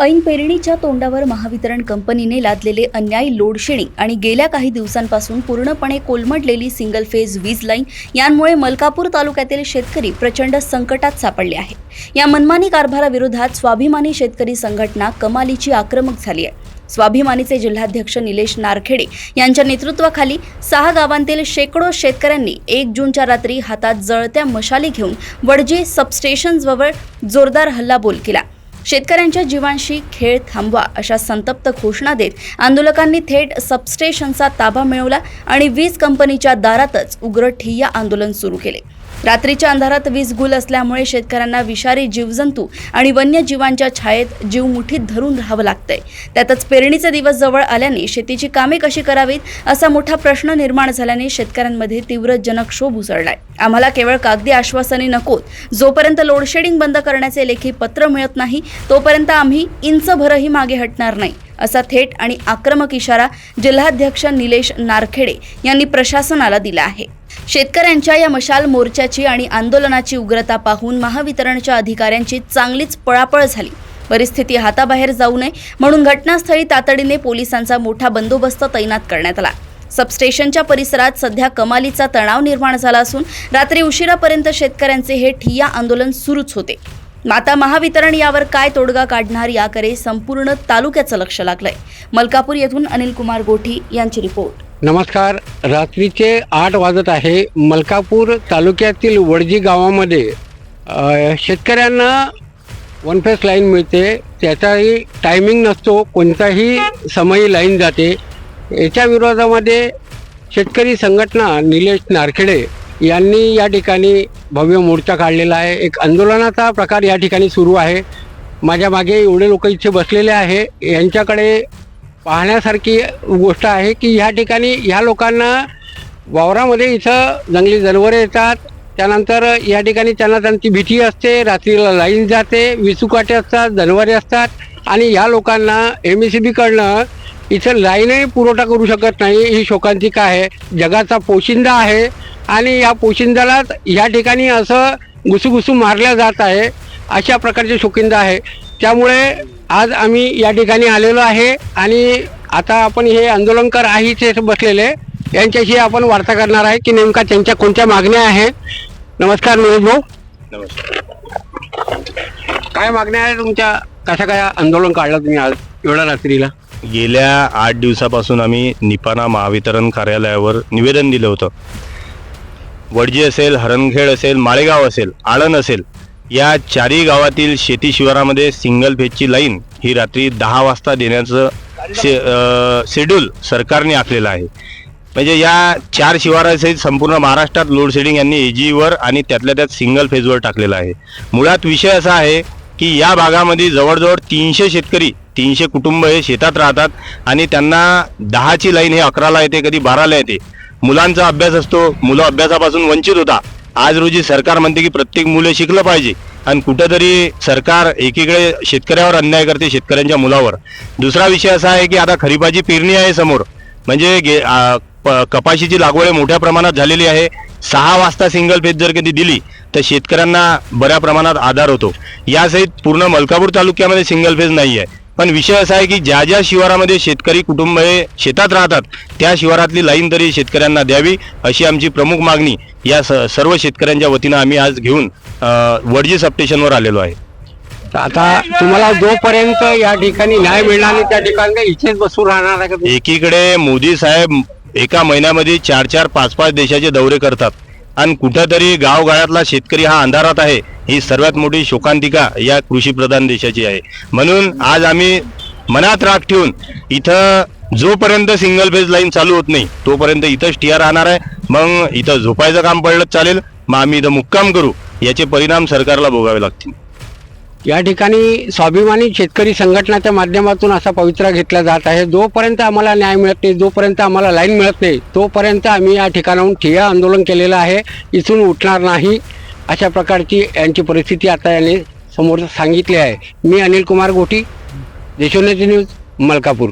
ऐन पेरणीच्या तोंडावर महावितरण कंपनीने लादलेले अन्यायी लोडशेडिंग आणि गेल्या काही दिवसांपासून पूर्णपणे कोलमडलेली सिंगल फेज वीज लाईन यांमुळे मलकापूर तालुक्यातील शेतकरी प्रचंड संकटात सापडले आहे। या मनमानी कारभाराविरोधात स्वाभिमानी शेतकरी संघटना कमालीची आक्रमक झाली आहे। स्वाभिमानीचे जिल्हाध्यक्ष निलेश नारखेडे यांच्या नेतृत्वाखाली 6 गावांतील शेकडो शेतकऱ्यांनी 1 जूनच्या रात्री हातात जळत्या मशाली घेऊन वडजे सबस्टेशनजवळ जोरदार हल्लाबोल केला। शेतकऱ्यांच्या जीवांशी खेळ थांबवा अशा संतप्त घोषणा देत आंदोलकांनी थेट सबस्टेशनचा ताबा मिळवला आणि वीज कंपनीच्या दारातच उग्र ठिय्या आंदोलन सुरू केले। रात्रीच्या अंधारात वीज गुल असल्यामुळे शेतकऱ्यांना विषारी जीवजंतू आणि वन्यजीवांच्या छायेत जीव मुठीत धरून राहावं लागतंय। त्यातच पेरणीचे दिवस जवळ आल्याने शेतीची कामे कशी करावीत असा मोठा प्रश्न निर्माण झाल्याने शेतकऱ्यांमध्ये तीव्र जनक्षोभ उसळलाय। आम्हाला केवळ कागदी आश्वासने नकोत, जोपर्यंत लोडशेडिंग बंद करण्याचे लेखी पत्र मिळत नाही तोपर्यंत आम्ही इंचभरही मागे हटणार नाही असा थेट आणि आक्रमक इशारा जिल्हाध्यक्ष निलेश नारखेडे यांनी प्रशासनाला दिला आहे। शेतकऱ्यांच्या या मशाल मोर्चाची आणि आंदोलनाची उग्रता पाहून महावितरणच्या अधिकाऱ्यांची चांगलीच पळापळ झाली। परिस्थिती हाताबाहेर जाऊ नये म्हणून घटनास्थळी तातडीने पोलिसांचा मोठा बंदोबस्त तैनात करण्यात आला। सबस्टेशनच्या परिसरात सध्या कमालीचा तणाव निर्माण झाला असून रात्री उशिरापर्यंत शेतकऱ्यांचे हे ठिय्या आंदोलन सुरूच होते। आता महावितरण यावर काय तोडगा काढणार याकडे संपूर्ण तालुक्याचं लक्ष लागलंय। मलकापूर येथून अनिल कुमार गोठी यांची रिपोर्ट। नमस्कार, रात्रीचे 8 वाजत आहे। मलकापूर तालुक्यातील वडजी गावामध्ये शेतकऱ्यांना वन फेस लाईन मिळते, त्याचाही टायमिंग नसतो, कोणताही समयी लाईन जाते। याच्या विरोधामध्ये शेतकरी संघटना निलेश नारखेडे यांनी या ठिकाणी भव्य मोर्चा काढलेला आहे। एक आंदोलनाचा प्रकार या ठिकाणी सुरू आहे। माझ्या मागे एवढे लोक इथे बसलेले आहे, यांच्याकडे पाहण्यासारखी गोष्ट आहे की ह्या ठिकाणी ह्या लोकांना वावरामध्ये इथं जंगली जनावरे येतात, त्यानंतर या ठिकाणी त्यांची भीती असते, रात्रीला लाईन जाते, विसुकाटे असतात, जनावरे असतात आणि ह्या लोकांना MSEBकडनं इथं लाईनही पुरवठा करू शकत नाही। ही शोकांतिका आहे, जगाचा पोशिंदा आहे आणि या पोशिंद्यालाच या ठिकाणी असं घुसूघुसू मारल्या जात आहे, अशा प्रकारचे शोकिंदा आहे। त्यामुळे आज आम्ही या ठिकाणी आलेलो आहे आणि आता आपण हे आंदोलनकार आहे इथे बसलेले यांच्याशी आपण वार्ता करणार आहे की नेमका त्यांच्या कोणत्या मागण्या आहेत। नमस्कार मनोज भाऊ। नमस्कार। काय मागण्या आहे तुमच्या? कशा काय आंदोलन काढलं तुम्ही आज एवढ्या रात्रीला? गेल्या 8 दिवसापासून आम्ही निपाणा महावितरण कार्यालयावर निवेदन दिलं होतं। वडजी असेल, हरणखेड असेल, माळेगाव असेल, आळण असेल, या 4ही गावातील शेती शिवारामध्ये सिंगल फेजची लाईन ही रात्री 10 वाजता देण्याचं शेड्यूल सरकारने आखलेलं आहे। म्हणजे या 4 शिवारासहित संपूर्ण महाराष्ट्रात लोडशेडिंग यांनी AGवर आणि त्यातल्या त्यात सिंगल फेजवर टाकलेलं आहे। मुळात विषय असा आहे की या भागामध्ये जवळजवळ 300 शेतकरी, 300 कुटुंब हे शेतात राहतात आणि त्यांना 10ची लाईन हे 11ला येते, कधी 12ला येते। मुलांचा अभ्यास असतो, मुलं अभ्यासापासून वंचित होता। आज रोजी सरकार म्हणते की प्रत्येक मुलं शिकलं पाहिजे आणि कुठेतरी सरकार एकीकडे शेतकऱ्यावर अन्याय करते, शेतकऱ्यांच्या मुलावर। दुसरा विषय असा आहे की आता खरीपाची पेरणी आहे समोर, म्हणजे कपाशीची लागवड मोठ्या प्रमाणात झालेली आहे। 6 वाजता सिंगल फेज जर कधी दिली तर शेतकऱ्यांना बऱ्या प्रमाणात आधार होतो। यासहित पूर्ण मलकापूर तालुक्यामध्ये सिंगल फेज नाही आहे, पण विषय असा आहे की ज्या ज्या शिवारामध्ये शेतकरी कुटुंब हे शेतात राहतात त्या शिवारातली लाईन तरी शेतकऱ्यांना द्यावी अशी आमची प्रमुख मागणी या सर्व शेतकऱ्यांच्या वतीनं आम्ही आज घेऊन वडजी सबस्टेशनवर आलेलो आहे। आता तुम्हाला जोपर्यंत या ठिकाणी न्याय मिळणार नाही त्या ठिकाणी इथेच बसून राहणार आहे का? एकीकडे मोदी साहेब एका महिन्यामध्ये 4-4, 5-5 देशाचे दौरे करतात आणि कुठेतरी गावगाड्यातला शेतकरी हा अंधारात आहे। ही सर्वात मोठी शोकांतिका या कृषीप्रधान देशाची आहे। म्हणून आज आम्ही मनात राग ठेवून इथं जोपर्यंत सिंगल फेज लाईन चालू होत नाही तोपर्यंत इथंच ठिया राहणार आहे। मग इथं झोपायचं काम पडलं चालेल, मग आम्ही इथं मुक्काम करू, याचे परिणाम सरकारला भोगावे लागतील। या ठिकाणी स्वाभिमानी शेतकरी संघटनाच्या माध्यमातून असा पवित्रा घेतला जात आहे, जोपर्यंत आम्हाला न्याय मिळत नाही, जोपर्यंत आम्हाला लाईन मिळत नाही तोपर्यंत आम्ही या ठिकाणाहून ठिय्या आंदोलन केलेलं आहे, इथून उठणार नाही, अशा प्रकारची यांची परिस्थिती आता यांनी समोर सांगितली आहे। मी अनिल कुमार गोठी, देशोन्नती न्यूज, मलकापूर।